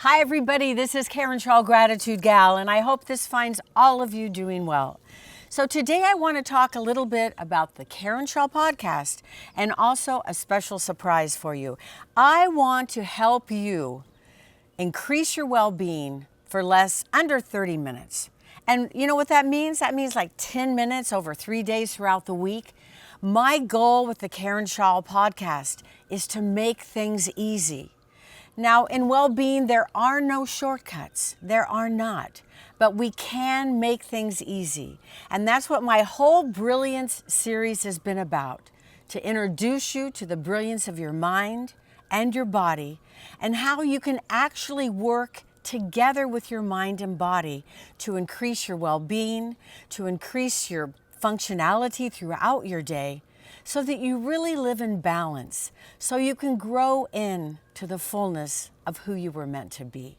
Hi everybody, this is Gratitude Gal, and I hope this finds all of you doing well. So today I want to talk a little bit about the Karen Shaw podcast and also a special surprise for you. I want to help you increase your well-being for under 30 minutes. And you know what that means? That means like 10 minutes over 3 days throughout the week. My goal with the Karen Shaw podcast is to make things easy. Now, in well-being, there are no shortcuts. There are not. But we can make things easy. And that's what my whole Brilliance series has been about, to introduce you to the brilliance of your mind and your body and how you can actually work together with your mind and body to increase your well-being, to increase your functionality throughout your day, so that you really live in balance, so you can grow in to the fullness of who you were meant to be.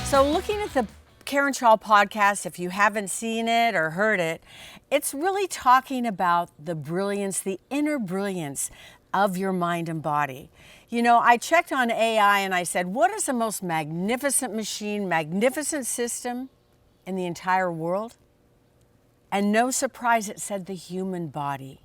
So looking at the Karen Shaw podcast, if you haven't seen it or heard it, it's really talking about the brilliance, the inner brilliance of your mind and body. You know, I checked on AI and I said, what is the most magnificent machine, magnificent system in the entire world? And no surprise, it said the human body.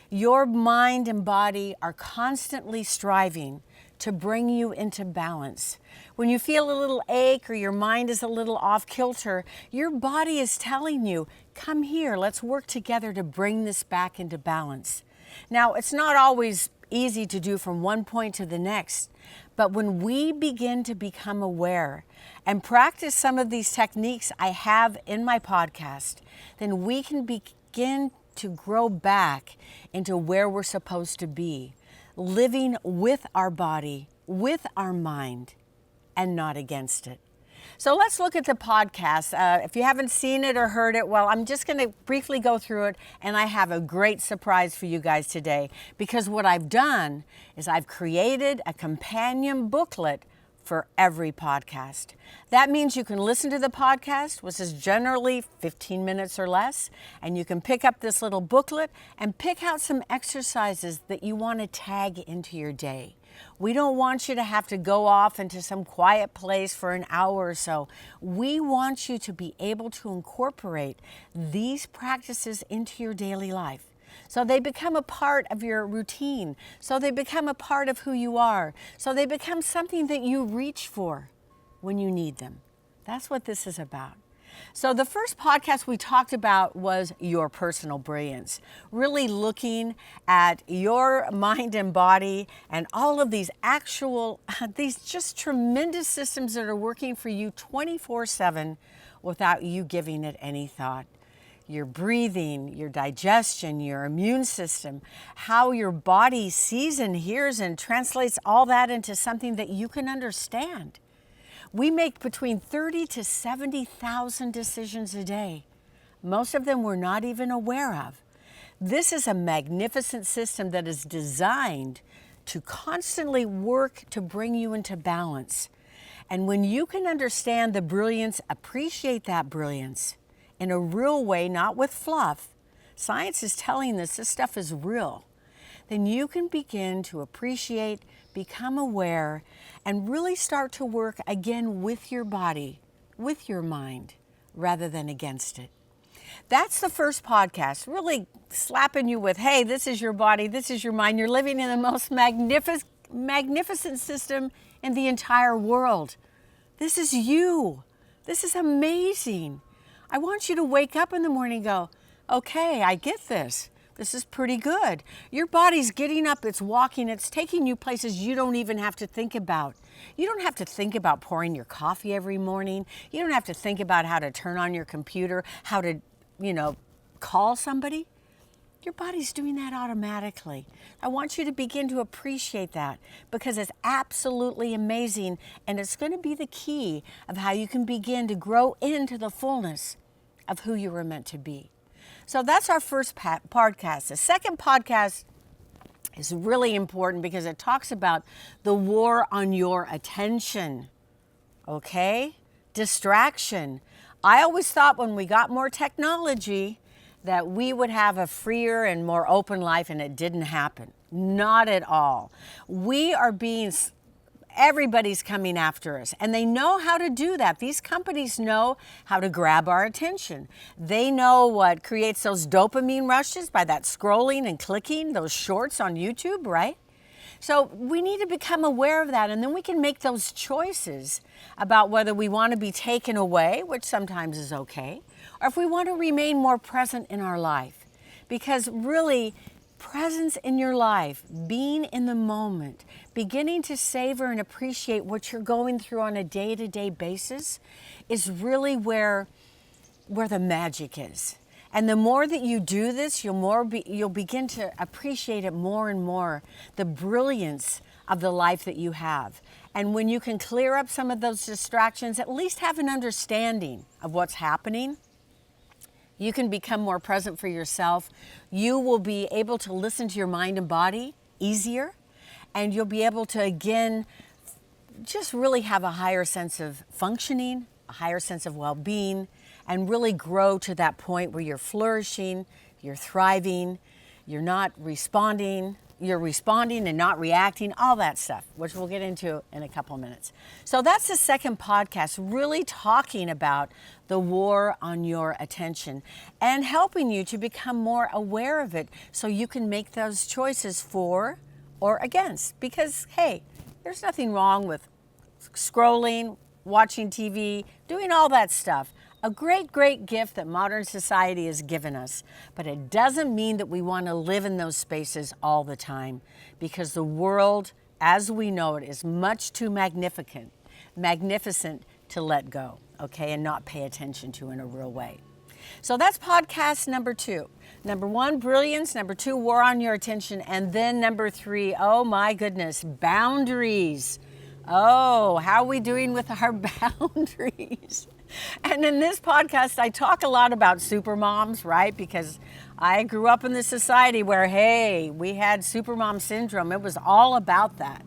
Your mind and body are constantly striving to bring you into balance. When you feel a little ache or your mind is a little off kilter, your body is telling you, come here, let's work together to bring this back into balance. Now, it's not always easy to do from one point to the next, but when we begin to become aware and practice some of these techniques I have in my podcast, then we can begin to grow back into where we're supposed to be, living with our body, with our mind, and not against it. So let's look at the podcast. If you haven't seen it or heard it, well, I'm just going to briefly go through it, and I have a great surprise for you guys today, because what I've done is I've created a companion booklet for every podcast. That means you can listen to the podcast, which is generally 15 minutes or less, and you can pick up this little booklet and pick out some exercises that you want to tag into your day. We don't want you to have to go off into some quiet place for an hour or so. We want you to be able to incorporate these practices into your daily life, so they become a part of your routine, so they become a part of who you are, so they become something that you reach for when you need them. That's what this is about. So the first podcast we talked about was your personal brilliance, really looking at your mind and body and all of these these just tremendous systems that are working for you 24/7 without you giving it any thought. Your breathing, your digestion, your immune system, how your body sees and hears and translates all that into something that you can understand. We make between 30 to 70,000 decisions a day. Most of them we're not even aware of. This is a magnificent system that is designed to constantly work to bring you into balance. And when you can understand the brilliance, appreciate that brilliance in a real way, not with fluff. Science is telling us this stuff is real. Then you can begin to appreciate, become aware, and really start to work again with your body, with your mind, rather than against it. That's the first podcast, really slapping you with, hey, this is your body, this is your mind. You're living in the most magnificent system in the entire world. This is you. This is amazing. I want you to wake up in the morning and go, okay, I get this. This is pretty good. Your body's getting up, it's walking, it's taking you places you don't even have to think about. You don't have to think about pouring your coffee every morning. You don't have to think about how to turn on your computer, how to, call somebody. Your body's doing that automatically. I want you to begin to appreciate that, because it's absolutely amazing, and it's going to be the key of how you can begin to grow into the fullness of who you were meant to be. So that's our first podcast. The second podcast is really important because it talks about the war on your attention, okay? Distraction. I always thought when we got more technology that we would have a freer and more open life, and it didn't happen. Not at all. Everybody's coming after us, and they know how to do that. These companies know how to grab our attention. They know what creates those dopamine rushes by that scrolling and clicking, those shorts on YouTube, right? So we need to become aware of that, and then we can make those choices about whether we want to be taken away, which sometimes is okay, or if we want to remain more present in our life. Because really, presence in your life, being in the moment, beginning to savor and appreciate what you're going through on a day-to-day basis is really where the magic is. And the more that you do this, you'll begin to appreciate it more and more, the brilliance of the life that you have. And when you can clear up some of those distractions, at least have an understanding of what's happening, you can become more present for yourself. You will be able to listen to your mind and body easier, and you'll be able to, again, just really have a higher sense of functioning, a higher sense of well-being, and really grow to that point where you're flourishing, you're thriving, you're responding and not reacting, all that stuff, which we'll get into in a couple minutes. So that's the second podcast, really talking about the war on your attention and helping you to become more aware of it so you can make those choices for or against. Because, hey, there's nothing wrong with scrolling, watching TV, doing all that stuff. A great, great gift that modern society has given us. But it doesn't mean that we want to live in those spaces all the time, because the world, as we know it, is much too magnificent to let go, okay, and not pay attention to in a real way. So that's podcast number 2. Number 1, brilliance. Number 2, war on your attention. And then number 3, oh my goodness, boundaries. Oh, how are we doing with our boundaries? And in this podcast, I talk a lot about supermoms, right? Because I grew up in this society where, hey, we had supermom syndrome. It was all about that.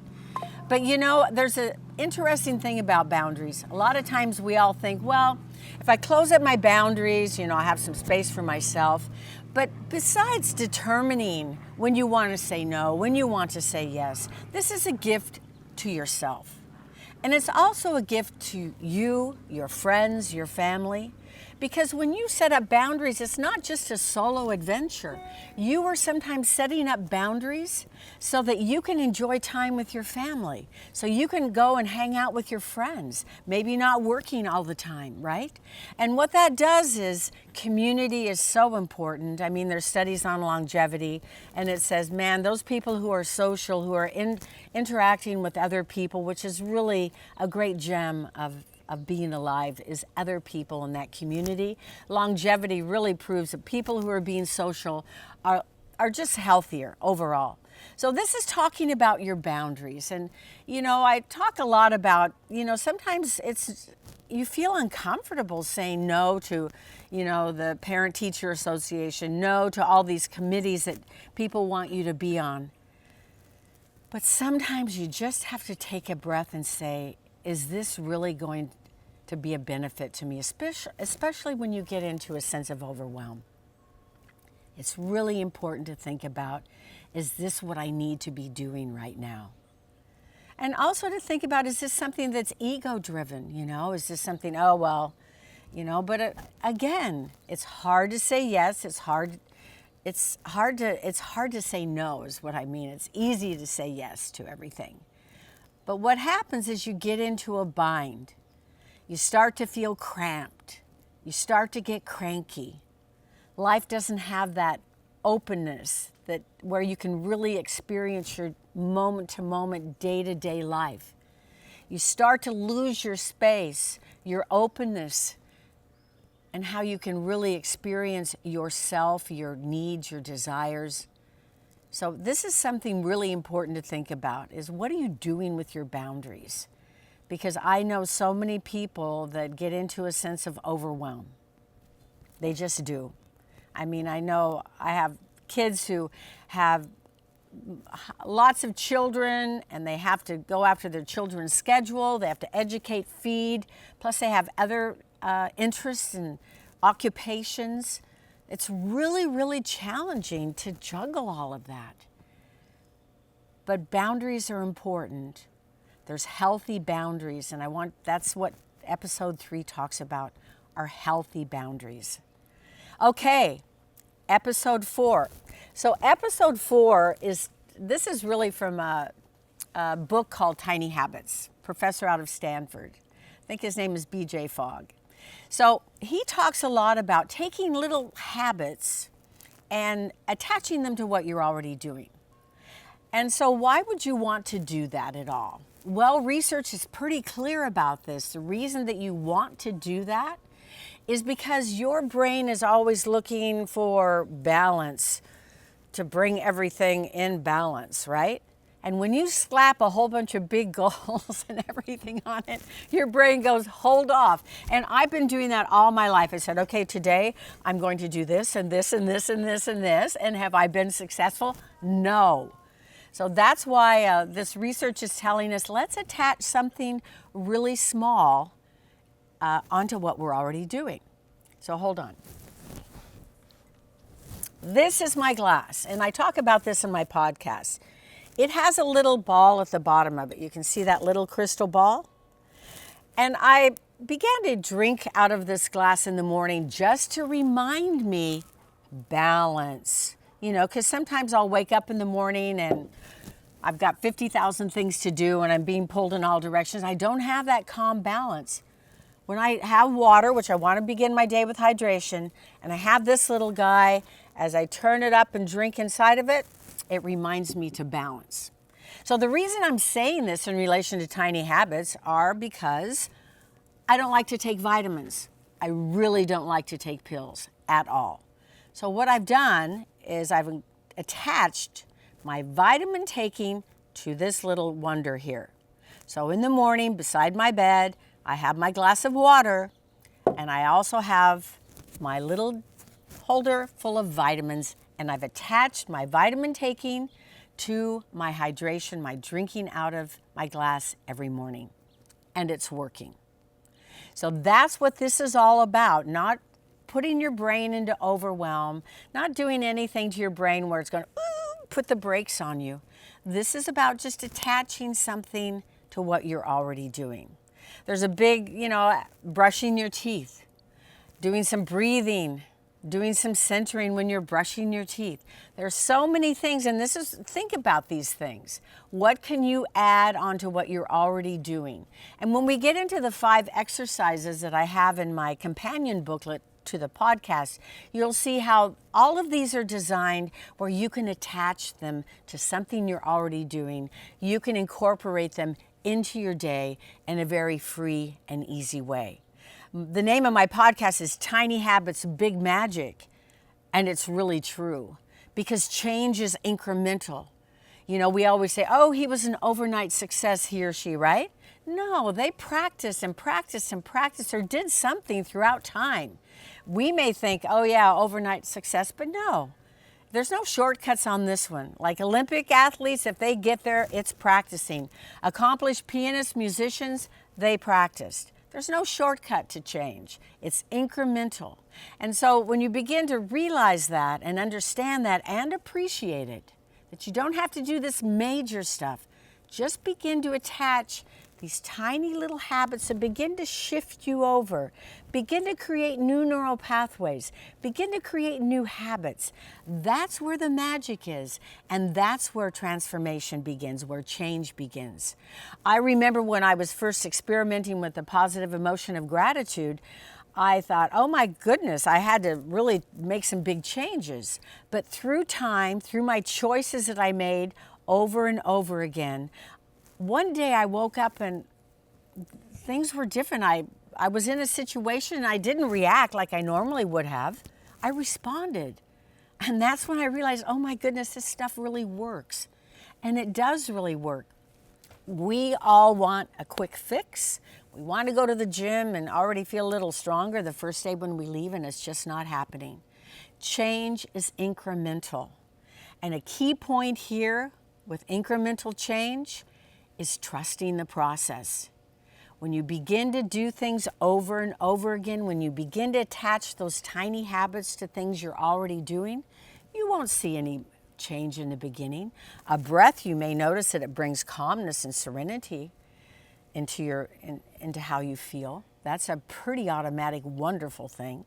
But you know, there's an interesting thing about boundaries. A lot of times we all think, well, if I close up my boundaries, I have some space for myself. But besides determining when you want to say no, when you want to say yes, this is a gift to yourself. And it's also a gift to you, your friends, your family, because when you set up boundaries, it's not just a solo adventure. You are sometimes setting up boundaries so that you can enjoy time with your family, so you can go and hang out with your friends, maybe not working all the time, right? And what that does is community is so important. I mean, there's studies on longevity, and it says, man, those people who are social, who are interacting with other people, which is really a great gem of being alive, is other people in that community. Longevity really proves that people who are being social are just healthier overall. So this is talking about your boundaries. And, I talk a lot about, sometimes you feel uncomfortable saying no to, the Parent-Teacher Association, no to all these committees that people want you to be on. But sometimes you just have to take a breath and say, is this really going to be a benefit to me, especially when you get into a sense of overwhelm? It's really important to think about, is this what I need to be doing right now? And also to think about, is this something that's ego-driven? Is this something, but again, it's hard to say yes. It's hard to say no is what I mean. It's easy to say yes to everything. But what happens is you get into a bind. You start to feel cramped. You start to get cranky. Life doesn't have that openness where you can really experience your moment-to-moment, day-to-day life. You start to lose your space, your openness, and how you can really experience yourself, your needs, your desires. So this is something really important to think about, is what are you doing with your boundaries? Because I know so many people that get into a sense of overwhelm. They just do. I mean, I know I have kids who have lots of children, and they have to go after their children's schedule. They have to educate, feed, plus they have other interests and occupations It's really, really challenging to juggle all of that. But boundaries are important. There's healthy boundaries, and that's what episode 3 talks about, are healthy boundaries. Okay, episode 4. So episode 4 is really from a book called Tiny Habits, professor out of Stanford. I think his name is B.J. Fogg. So he talks a lot about taking little habits and attaching them to what you're already doing. And so why would you want to do that at all? Well, research is pretty clear about this. The reason that you want to do that is because your brain is always looking for balance, to bring everything in balance, right? And when you slap a whole bunch of big goals and everything on it, your brain goes, hold off. And I've been doing that all my life. I said, okay, today I'm going to do this and this and this and this and this. And have I been successful? No. So that's why this research is telling us, let's attach something really small onto what we're already doing. So hold on. This is my glass, and I talk about this in my podcast. It has a little ball at the bottom of it. You can see that little crystal ball. And I began to drink out of this glass in the morning just to remind me balance. You know, because sometimes I'll wake up in the morning and I've got 50,000 things to do and I'm being pulled in all directions. I don't have that calm balance. When I have water, which I want to begin my day with hydration, and I have this little guy, as I turn it up and drink inside of it, it reminds me to balance. So the reason I'm saying this in relation to tiny habits are because I don't like to take vitamins. I really don't like to take pills at all. So what I've done is I've attached my vitamin taking to this little wonder here. So in the morning, beside my bed, I have my glass of water, and I also have my little holder full of vitamins, and I've attached my vitamin taking to my hydration, my drinking out of my glass every morning. And it's working. So that's what this is all about, not putting your brain into overwhelm, not doing anything to your brain where it's going to put the brakes on you. This is about just attaching something to what you're already doing. There's a big, brushing your teeth, doing some breathing, doing some centering when you're brushing your teeth. There's so many things, and think about these things. What can you add onto what you're already doing? And when we get into the 5 exercises that I have in my companion booklet to the podcast, you'll see how all of these are designed where you can attach them to something you're already doing. You can incorporate them into your day in a very free and easy way. The name of my podcast is Tiny Habits, Big Magic, and it's really true because change is incremental. We always say, oh, he was an overnight success, he or she, right? No, they practiced and practiced and practiced or did something throughout time. We may think, oh yeah, overnight success, but no. There's no shortcuts on this one. Like Olympic athletes, if they get there, it's practicing. Accomplished pianists, musicians, they practiced. There's no shortcut to change. It's incremental. And so when you begin to realize that and understand that and appreciate it, that you don't have to do this major stuff, just begin to attach these tiny little habits and begin to shift you over. Begin to create new neural pathways. Begin to create new habits. That's where the magic is. And that's where transformation begins, where change begins. I remember when I was first experimenting with the positive emotion of gratitude, I thought, oh my goodness, I had to really make some big changes. But through time, through my choices that I made over and over again, one day I woke up and things were different. I was in a situation and I didn't react like I normally would have. I responded. And that's when I realized, oh my goodness, this stuff really works. And it does really work. We all want a quick fix. We want to go to the gym and already feel a little stronger the first day when we leave, and it's just not happening. Change is incremental. And a key point here with incremental change is trusting the process. when you begin to do things over and over again, when you begin to attach those tiny habits to things you're already doing, you won't see any change in the beginning. A breath, you may notice that it brings calmness and serenity into how you feel. That's a pretty automatic, wonderful thing.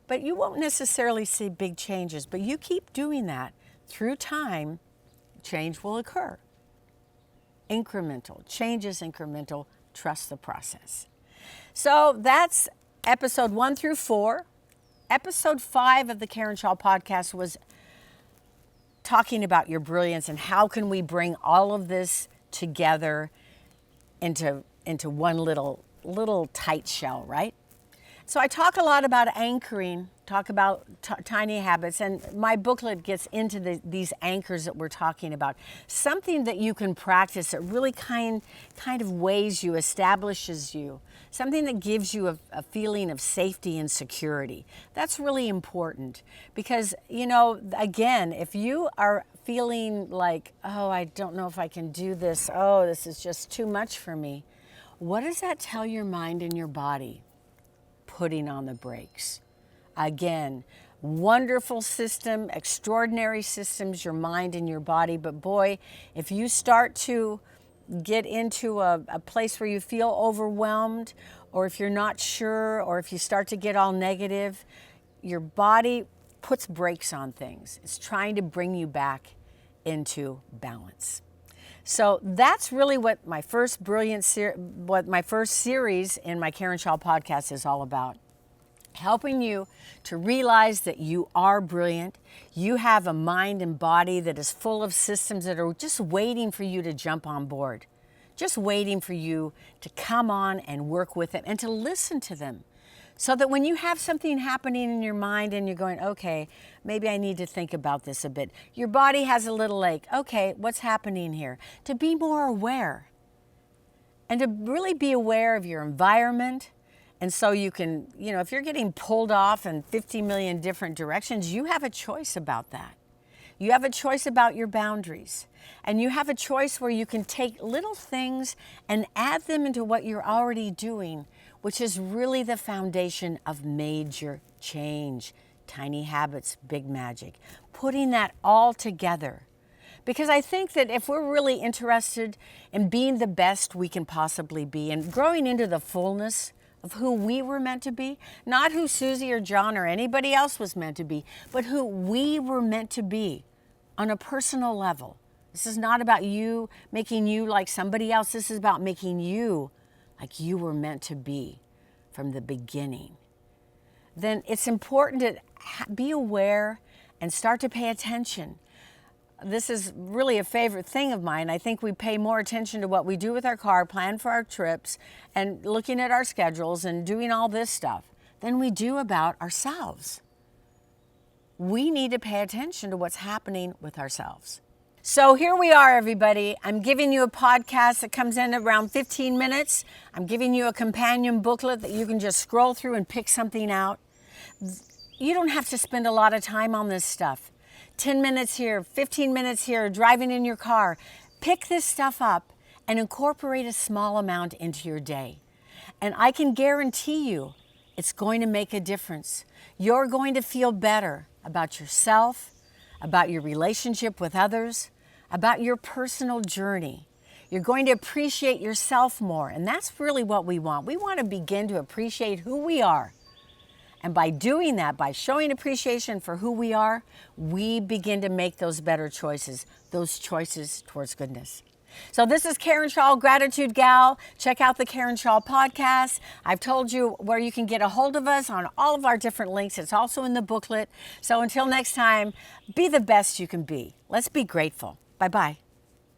But you won't necessarily see big changes. But you keep doing that through time, change will occur. Incremental. Change is incremental. Trust the process. So that's episode 1 through 4. Episode 5 of the Karen Shaw podcast was talking about your brilliance and how can we bring all of this together into one little tight shell, right? So I talk a lot about anchoring, talk about tiny habits, and my booklet gets into these anchors that we're talking about. Something that you can practice that really kind of weighs you, establishes you. Something that gives you a feeling of safety and security. That's really important because, again, if you are feeling like, oh, I don't know if I can do this, oh, this is just too much for me, what does that tell your mind and your body? Putting on the brakes. Again, wonderful system, extraordinary systems, your mind and your body. But boy, if you start to get into a place where you feel overwhelmed, or if you're not sure, or if you start to get all negative, your body puts brakes on things. It's trying to bring you back into balance. So that's really what my first series in my Karen Shaw podcast is all about. Helping you to realize that you are brilliant. You have a mind and body that is full of systems that are just waiting for you to jump on board. Just waiting for you to come on and work with them and to listen to them. So that when you have something happening in your mind and you're going, okay, maybe I need to think about this a bit. Your body has a little like, okay, what's happening here? To be more aware and to really be aware of your environment. And so you can, if you're getting pulled off in 50 million different directions, you have a choice about that. You have a choice about your boundaries. And you have a choice where you can take little things and add them into what you're already doing, which is really the foundation of major change. Tiny habits, big magic. Putting that all together. Because I think that if we're really interested in being the best we can possibly be and growing into the fullness of who we were meant to be, not who Susie or John or anybody else was meant to be, but who we were meant to be on a personal level. This is not about you making you like somebody else. This is about making you like you were meant to be from the beginning. Then it's important to be aware and start to pay attention. This is really a favorite thing of mine. I think we pay more attention to what we do with our car, plan for our trips, and looking at our schedules and doing all this stuff than we do about ourselves. We need to pay attention to what's happening with ourselves. So here we are, everybody. I'm giving you a podcast that comes in around 15 minutes. I'm giving you a companion booklet that you can just scroll through and pick something out. You don't have to spend a lot of time on this stuff. 10 minutes here, 15 minutes here, driving in your car. Pick this stuff up and incorporate a small amount into your day. And I can guarantee you it's going to make a difference. You're going to feel better about yourself, about your relationship with others, about your personal journey. You're going to appreciate yourself more, and that's really what we want. We want to begin to appreciate who we are. And by doing that, by showing appreciation for who we are, we begin to make those better choices, those choices towards goodness. So this is Karen Shaw, Gratitude Gal. Check out the Karen Shaw podcast. I've told you where you can get a hold of us on all of our different links. It's also in the booklet. So until next time, be the best you can be. Let's be grateful. Bye-bye.